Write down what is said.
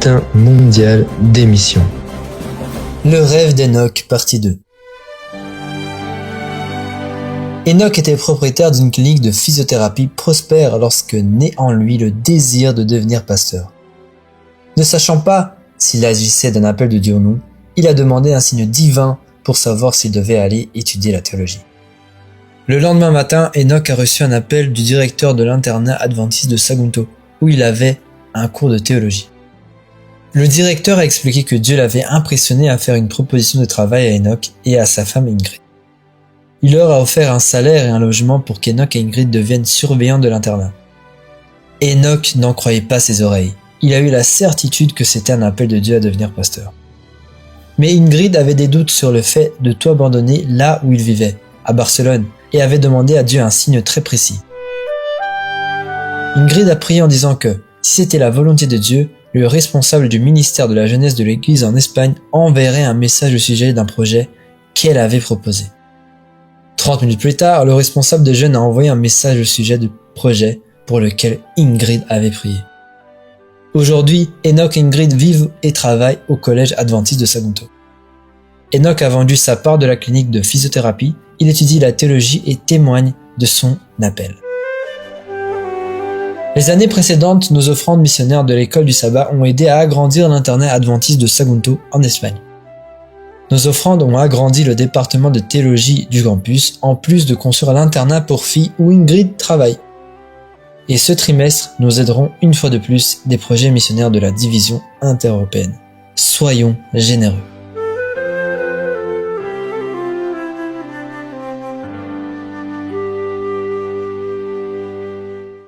bulletin mondial d'émission. Le rêve d'Enoch, partie 2. Enoch était propriétaire d'une clinique de physiothérapie prospère lorsque naît en lui le désir de devenir pasteur. Ne sachant pas s'il agissait d'un appel de Dieu ou non, il a demandé un signe divin pour savoir s'il devait aller étudier la théologie. Le lendemain matin, Enoch a reçu un appel du directeur de l'internat adventiste de Sagunto, où il avait un cours de théologie. Le directeur a expliqué que Dieu l'avait impressionné à faire une proposition de travail à Enoch et à sa femme Ingrid. Il leur a offert un salaire et un logement pour qu'Enoch et Ingrid deviennent surveillants de l'internat. Enoch n'en croyait pas ses oreilles. Il a eu la certitude que c'était un appel de Dieu à devenir pasteur. Mais Ingrid avait des doutes sur le fait de tout abandonner là où il vivait, à Barcelone, et avait demandé à Dieu un signe très précis. Ingrid a prié en disant que, si c'était la volonté de Dieu, le responsable du ministère de la jeunesse de l'église en Espagne enverrait un message au sujet d'un projet qu'elle avait proposé. 30 minutes plus tard, le responsable des jeunes a envoyé un message au sujet du projet pour lequel Ingrid avait prié. Aujourd'hui, Enoch et Ingrid vivent et travaillent au collège adventiste de Sagunto. Enoch a vendu sa part de la clinique de physiothérapie, il étudie la théologie et témoigne de son appel. Les années précédentes, nos offrandes missionnaires de l'école du sabbat ont aidé à agrandir l'internat adventiste de Sagunto en Espagne. Nos offrandes ont agrandi le département de théologie du campus, en plus de construire l'internat pour filles où Ingrid travaille. Et ce trimestre, nous aiderons une fois de plus des projets missionnaires de la division intereuropéenne. Soyons généreux.